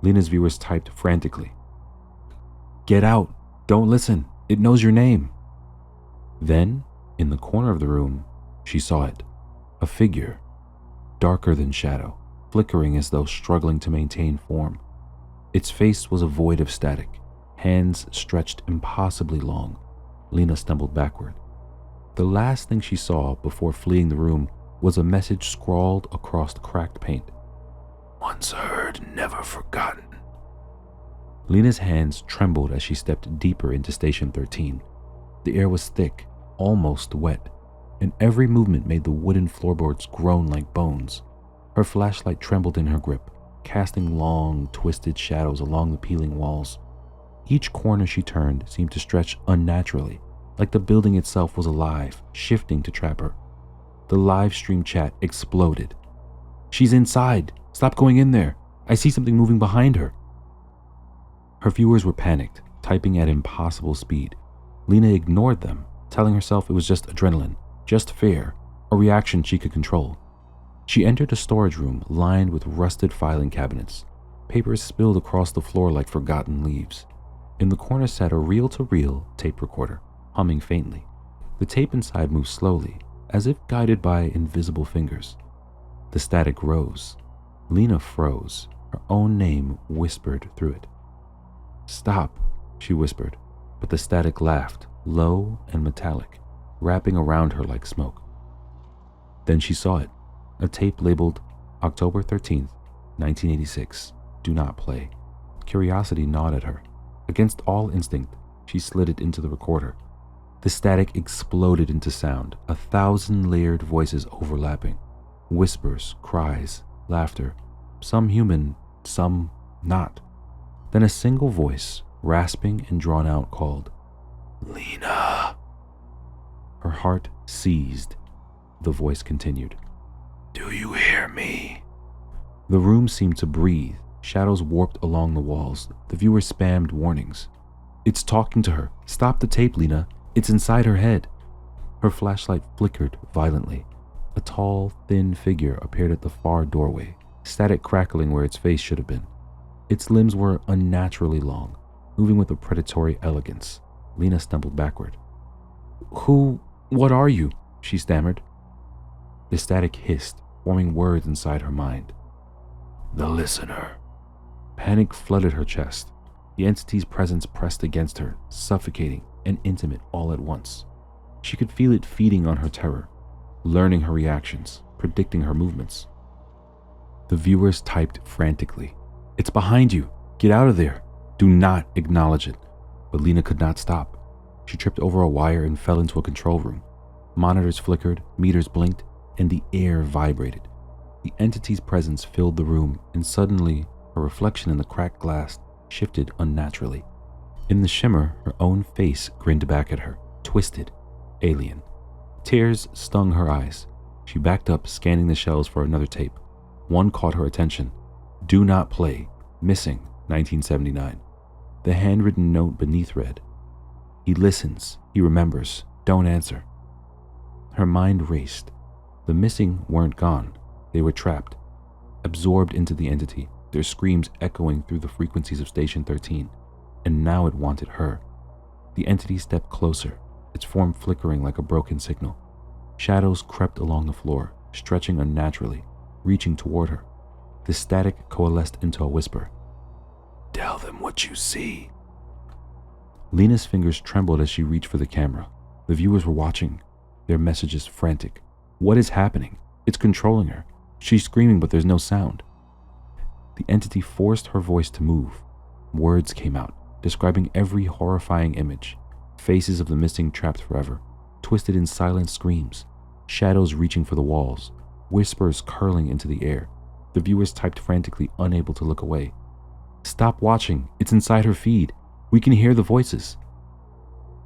Lena's viewers typed frantically. "Get out! Don't listen! It knows your name!" Then, in the corner of the room, she saw it. A figure, darker than shadow, flickering as though struggling to maintain form. Its face was a void of static, hands stretched impossibly long. Lena stumbled backward. The last thing she saw before fleeing the room was a message scrawled across the cracked paint. "Once heard, never forgotten." Lena's hands trembled as she stepped deeper into Station 13. The air was thick, almost wet, and every movement made the wooden floorboards groan like bones. Her flashlight trembled in her grip, casting long, twisted shadows along the peeling walls. Each corner she turned seemed to stretch unnaturally, like the building itself was alive, shifting to trap her. The live stream chat exploded. "She's inside! Stop going in there! I see something moving behind her!" Her viewers were panicked, typing at impossible speed. Lena ignored them, telling herself it was just adrenaline, just fear, a reaction she could control. She entered a storage room lined with rusted filing cabinets. Papers spilled across the floor like forgotten leaves. In the corner sat a reel-to-reel tape recorder, humming faintly. The tape inside moved slowly, as if guided by invisible fingers. The static rose. Lena froze, her own name whispered through it. "Stop," she whispered, but the static laughed, low and metallic, wrapping around her like smoke. Then she saw it, a tape labeled October 13th, 1986, "Do not play." Curiosity gnawed at her. Against all instinct, she slid it into the recorder. The static exploded into sound, 1,000 layered voices overlapping. Whispers, cries, laughter, some human, some not. Then a single voice, rasping and drawn out, called, "Lena." Her heart seized. The voice continued, "Do you hear me?" The room seemed to breathe. Shadows warped along the walls. The viewers spammed warnings. "It's talking to her. Stop the tape, Lena. It's inside her head." Her flashlight flickered violently. A tall, thin figure appeared at the far doorway, static crackling where its face should have been. Its limbs were unnaturally long, moving with a predatory elegance. Lena stumbled backward. What are you?" she stammered. The static hissed, forming words inside her mind. "The listener." Panic flooded her chest. The entity's presence pressed against her, suffocating and intimate all at once. She could feel it feeding on her terror, learning her reactions, predicting her movements. The viewers typed frantically. "It's behind you! Get out of there! Do not acknowledge it!" But Lena could not stop. She tripped over a wire and fell into a control room. Monitors flickered, meters blinked, and the air vibrated. The entity's presence filled the room, and suddenly, her reflection in the cracked glass shifted unnaturally. In the shimmer, her own face grinned back at her, twisted, alien. Tears stung her eyes. She backed up, scanning the shelves for another tape. One caught her attention. "Do not play. Missing, 1979. The handwritten note beneath read, "He listens. He remembers. Don't answer." Her mind raced. The missing weren't gone. They were trapped, absorbed into the entity, their screams echoing through the frequencies of Station 13. And now it wanted her. The entity stepped closer, its form flickering like a broken signal. Shadows crept along the floor, stretching unnaturally, reaching toward her. The static coalesced into a whisper. "Tell them what you see." Lena's fingers trembled as she reached for the camera. The viewers were watching, their messages frantic. What is happening? It's controlling her. She's screaming, but there's no sound. The entity forced her voice to move. Words came out, describing every horrifying image. Faces of the missing trapped forever, twisted in silent screams. Shadows reaching for the walls, whispers curling into the air. The viewers typed frantically, unable to look away. "Stop watching. It's inside her feed. We can hear the voices."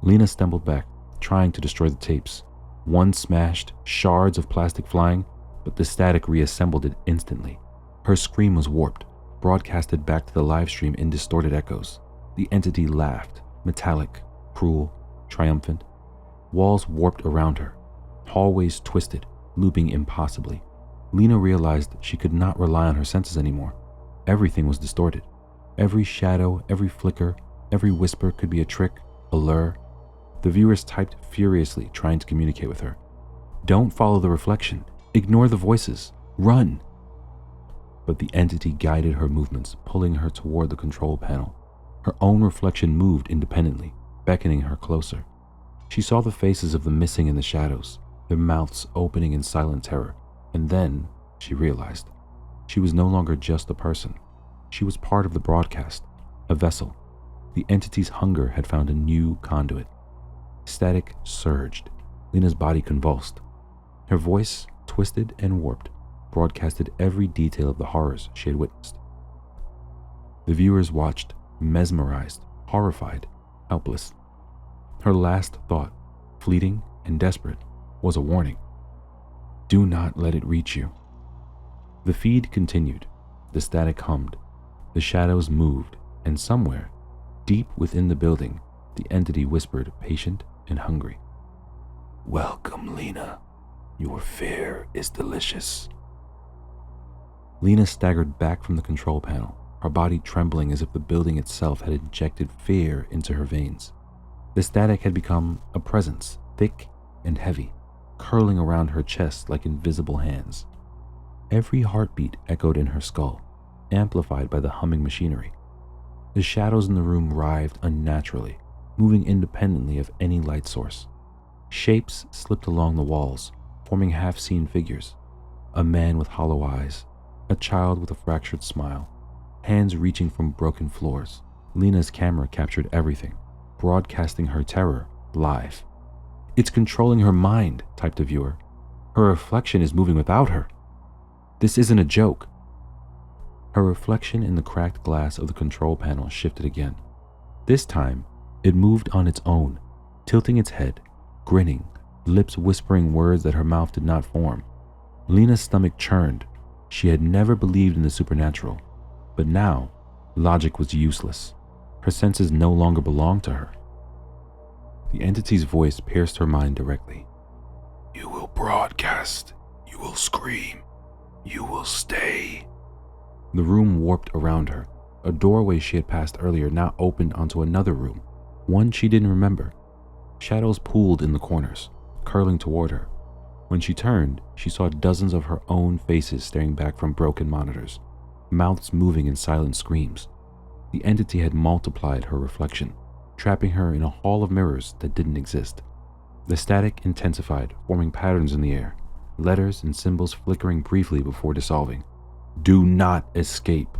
Lena stumbled back, trying to destroy the tapes. One smashed, shards of plastic flying, but the static reassembled it instantly. Her scream was warped, broadcasted back to the live stream in distorted echoes. The entity laughed, metallic, cruel, triumphant. Walls warped around her. Hallways twisted, looping impossibly. Lena realized she could not rely on her senses anymore. Everything was distorted. Every shadow, every flicker, every whisper could be a trick, a lure. The viewers typed furiously, trying to communicate with her. "Don't follow the reflection. Ignore the voices. Run." But the entity guided her movements, pulling her toward the control panel. Her own reflection moved independently, beckoning her closer. She saw the faces of the missing in the shadows, their mouths opening in silent terror. And then she realized she was no longer just a person. She was part of the broadcast, a vessel. The entity's hunger had found a new conduit. Static surged. Lena's body convulsed. Her voice, twisted and warped, broadcasted every detail of the horrors she had witnessed. The viewers watched, mesmerized, horrified, helpless. Her last thought, fleeting and desperate, was a warning. "Do not let it reach you." The feed continued. The static hummed. The shadows moved, and somewhere, deep within the building, the entity whispered, patient and hungry. "Welcome, Lena. Your fare is delicious." Lena staggered back from the control panel, her body trembling as if the building itself had injected fear into her veins. The static had become a presence, thick and heavy, curling around her chest like invisible hands. Every heartbeat echoed in her skull, amplified by the humming machinery. The shadows in the room writhed unnaturally, moving independently of any light source. Shapes slipped along the walls, forming half-seen figures. A man with hollow eyes, a child with a fractured smile, hands reaching from broken floors. Lena's camera captured everything, broadcasting her terror live. "It's controlling her mind," typed a viewer. "Her reflection is moving without her. This isn't a joke." Her reflection in the cracked glass of the control panel shifted again. This time, it moved on its own, tilting its head, grinning, lips whispering words that her mouth did not form. Lena's stomach churned. She had never believed in the supernatural, but now, logic was useless. Her senses no longer belonged to her. The entity's voice pierced her mind directly. "You will broadcast. You will scream. You will stay." The room warped around her. A doorway she had passed earlier now opened onto another room, one she didn't remember. Shadows pooled in the corners, curling toward her. When she turned, she saw dozens of her own faces staring back from broken monitors, mouths moving in silent screams. The entity had multiplied her reflection, trapping her in a hall of mirrors that didn't exist. The static intensified, forming patterns in the air, letters and symbols flickering briefly before dissolving. "Do not escape."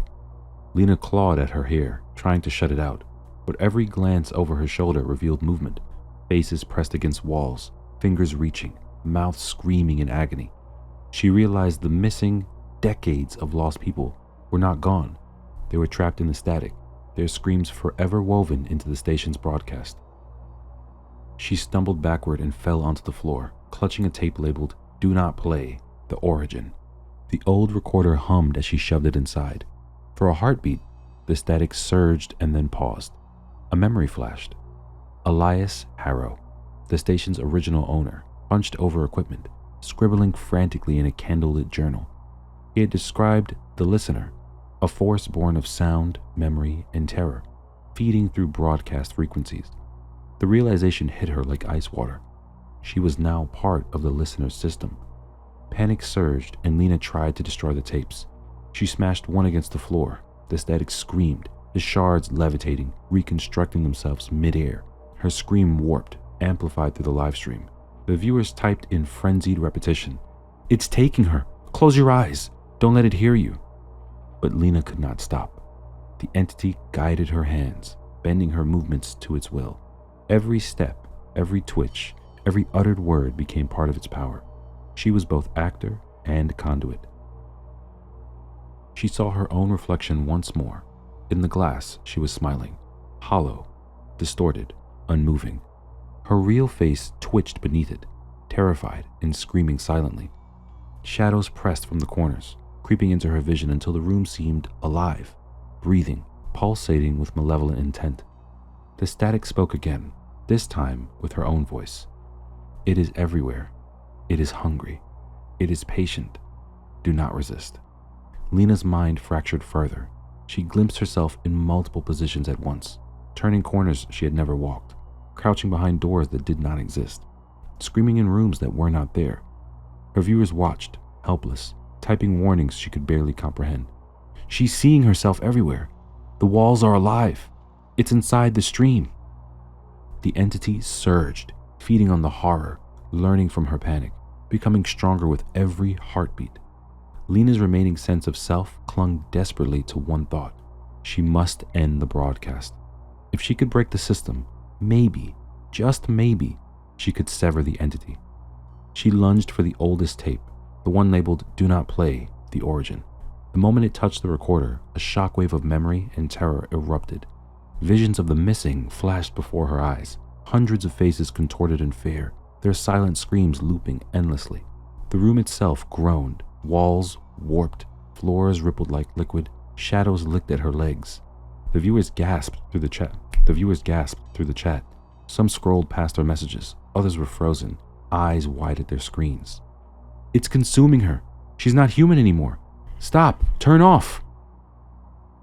Lena clawed at her hair, trying to shut it out, but every glance over her shoulder revealed movement, faces pressed against walls, fingers reaching, mouth screaming in agony. She realized the missing decades of lost people were not gone. They were trapped in the static, their screams forever woven into the station's broadcast. She stumbled backward and fell onto the floor, clutching a tape labeled "Do Not Play, The Origin." The old recorder hummed as she shoved it inside. For a heartbeat, the static surged and then paused. A memory flashed. Elias Harrow, the station's original owner, hunched over equipment, scribbling frantically in a candlelit journal. He had described the listener, a force born of sound, memory, and terror, feeding through broadcast frequencies. The realization hit her like ice water. She was now part of the listener's system. Panic surged, and Lena tried to destroy the tapes. She smashed one against the floor. The static screamed, the shards levitating, reconstructing themselves mid-air. Her scream warped, amplified through the live stream. The viewers typed in frenzied repetition, "It's taking her! Close your eyes! Don't let it hear you!" But Lena could not stop. The entity guided her hands, bending her movements to its will. Every step, every twitch, every uttered word became part of its power. She was both actor and conduit. She saw her own reflection once more. In the glass, she was smiling, hollow, distorted, unmoving. Her real face twitched beneath it, terrified and screaming silently. Shadows pressed from the corners, creeping into her vision until the room seemed alive, breathing, pulsating with malevolent intent. The static spoke again, this time with her own voice. "It is everywhere. It is hungry. It is patient. Do not resist." Lena's mind fractured further. She glimpsed herself in multiple positions at once, turning corners she had never walked, crouching behind doors that did not exist, screaming in rooms that were not there. Her viewers watched, helpless, typing warnings she could barely comprehend. "She's seeing herself everywhere. The walls are alive. It's inside the stream." The entity surged, feeding on the horror, learning from her panic, becoming stronger with every heartbeat. Lena's remaining sense of self clung desperately to one thought. She must end the broadcast. If she could break the system, maybe, just maybe, she could sever the entity. She lunged for the oldest tape, the one labeled "Do Not Play, The Origin." The moment it touched the recorder, a shockwave of memory and terror erupted. Visions of the missing flashed before her eyes, hundreds of faces contorted in fear, their silent screams looping endlessly. The room itself groaned, walls warped, floors rippled like liquid, shadows licked at her legs. The viewers gasped through the chat. Some scrolled past her messages, others were frozen, eyes wide at their screens. "It's consuming her. She's not human anymore. Stop! Turn off!"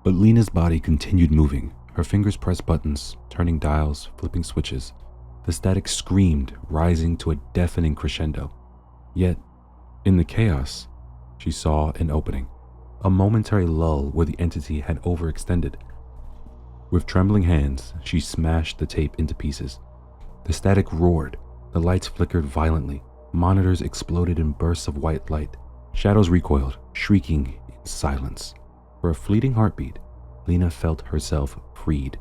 But Lena's body continued moving. Her fingers pressed buttons, turning dials, flipping switches. The static screamed, rising to a deafening crescendo. Yet, in the chaos, she saw an opening, a momentary lull where the entity had overextended. With trembling hands, she smashed the tape into pieces. The static roared, the lights flickered violently, monitors exploded in bursts of white light, shadows recoiled, shrieking in silence. For a fleeting heartbeat, Lena felt herself freed.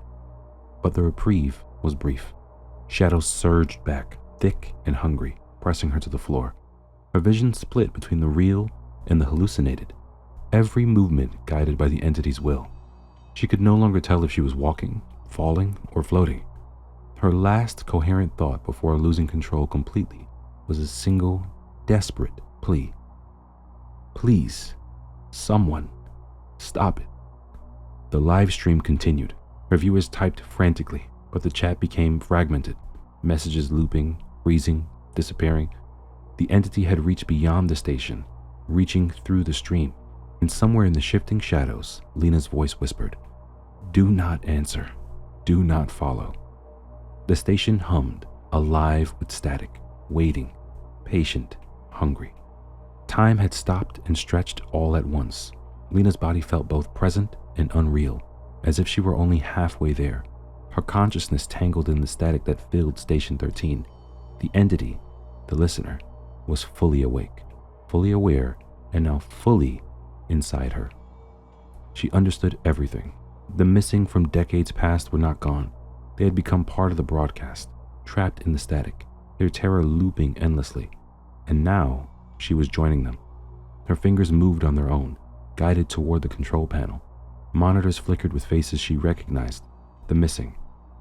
But the reprieve was brief. Shadows surged back, thick and hungry, pressing her to the floor. Her vision split between the real and the hallucinated, every movement guided by the entity's will. She could no longer tell if she was walking, falling, or floating. Her last coherent thought before losing control completely was a single, desperate plea. "Please, someone, stop it." The live stream continued. Her viewers typed frantically, but the chat became fragmented, messages looping, freezing, disappearing. The entity had reached beyond the station, reaching through the stream, and somewhere in the shifting shadows, Lena's voice whispered, "Do not answer. Do not follow." The station hummed, alive with static, waiting, patient, hungry. Time had stopped and stretched all at once. Lena's body felt both present and unreal, as if she were only halfway there. Her consciousness tangled in the static that filled Station 13. The entity, the listener, was fully awake, fully aware, and now fully inside her. She understood everything. The missing from decades past were not gone. They had become part of the broadcast, trapped in the static. their terror looping endlessly. And now, she was joining them. Her fingers moved on their own, guided toward the control panel. Monitors flickered with faces she recognized, the missing,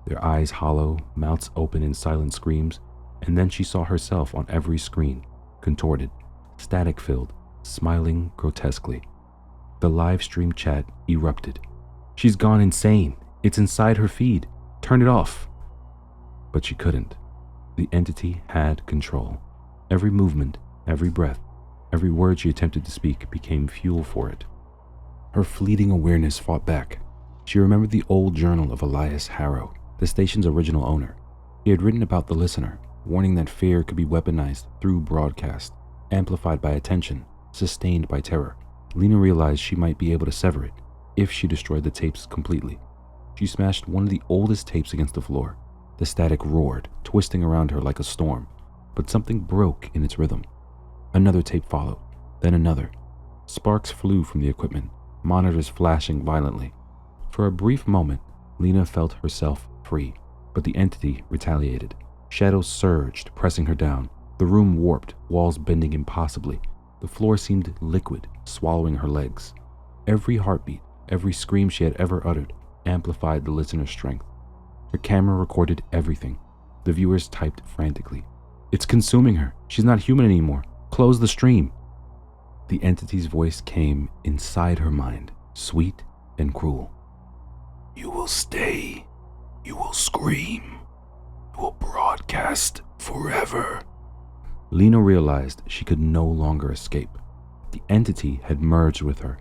their eyes hollow, mouths open in silent screams, and then she saw herself on every screen, contorted, static-filled, smiling grotesquely. The live stream chat erupted. "She's gone insane. It's inside her feed. Turn it off." But she couldn't. The entity had control. Every movement, every breath, every word she attempted to speak became fuel for it. Her fleeting awareness fought back. She remembered the old journal of Elias Harrow, the station's original owner. He had written about the listener, warning that fear could be weaponized through broadcast, amplified by attention, sustained by terror. Lena realized she might be able to sever it if she destroyed the tapes completely. She smashed one of the oldest tapes against the floor. The static roared, twisting around her like a storm, but something broke in its rhythm. Another tape followed, then another. Sparks flew from the equipment, monitors flashing violently. For a brief moment, Lena felt herself free, but the entity retaliated. Shadows surged, pressing her down. The room warped, walls bending impossibly. The floor seemed liquid, swallowing her legs. Every heartbeat, every scream she had ever uttered, amplified the listener's strength. Her camera recorded everything. The viewers typed frantically. "It's consuming her. She's not human anymore. Close the stream." The entity's voice came inside her mind, sweet and cruel. "You will stay. You will scream. You will broadcast forever." Lena realized she could no longer escape. The entity had merged with her,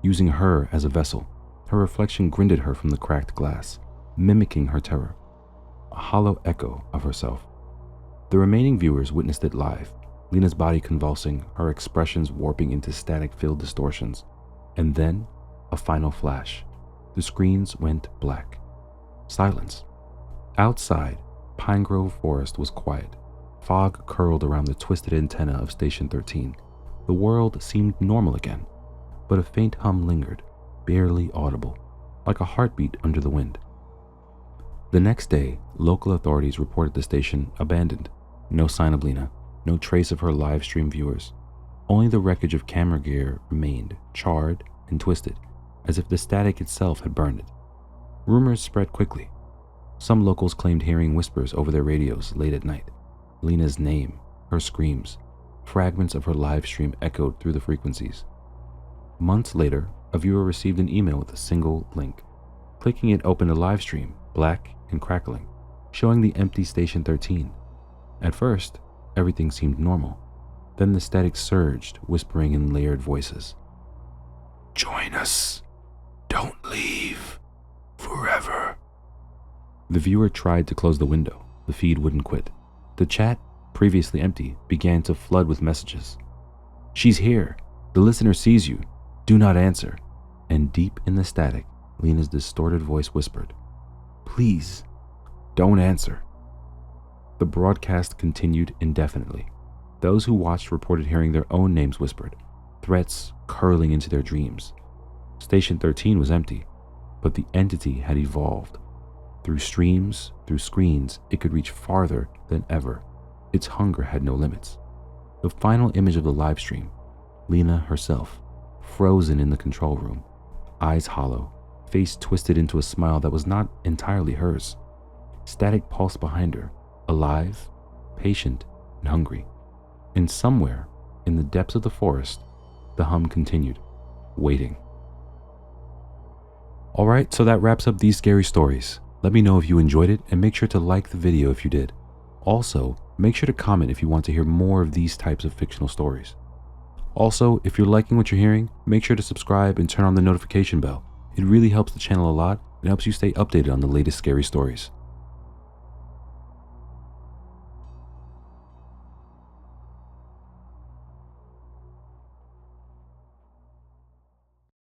using her as a vessel. Her reflection grinned at her from the cracked glass, mimicking her terror, a hollow echo of herself. The remaining viewers witnessed it live, Lena's body convulsing, her expressions warping into static-filled distortions. And then, a final flash. The screens went black. Silence. Outside, Pine Grove Forest was quiet. Fog curled around the twisted antenna of Station 13. The world seemed normal again, but a faint hum lingered, barely audible, like a heartbeat under the wind. The next day, local authorities reported the station abandoned. No sign of Lena, no trace of her live stream viewers. Only the wreckage of camera gear remained, charred and twisted, as if the static itself had burned it. Rumors spread quickly. Some locals claimed hearing whispers over their radios late at night. Lena's name, her screams, fragments of her live stream echoed through the frequencies. Months later, a viewer received an email with a single link. Clicking it opened a live stream, black and crackling, showing the empty Station 13. At first, everything seemed normal. Then the static surged, whispering in layered voices. "Join us. Don't leave. Forever." The viewer tried to close the window. The feed wouldn't quit. The chat, previously empty, began to flood with messages. "She's here. The listener sees you. Do not answer." And deep in the static, Lena's distorted voice whispered, "Please, don't answer." The broadcast continued indefinitely. Those who watched reported hearing their own names whispered, threats curling into their dreams. Station 13 was empty, but the entity had evolved. Through streams, through screens, it could reach farther than ever. Its hunger had no limits. The final image of the live stream, Lena herself, frozen in the control room, eyes hollow, face twisted into a smile that was not entirely hers. Static pulse behind her, alive, patient, and hungry. And somewhere, in the depths of the forest, the hum continued, waiting. Alright, so that wraps up these scary stories. Let me know if you enjoyed it, and make sure to like the video if you did. Also, make sure to comment if you want to hear more of these types of fictional stories. Also, if you're liking what you're hearing, make sure to subscribe and turn on the notification bell. It really helps the channel a lot and helps you stay updated on the latest scary stories.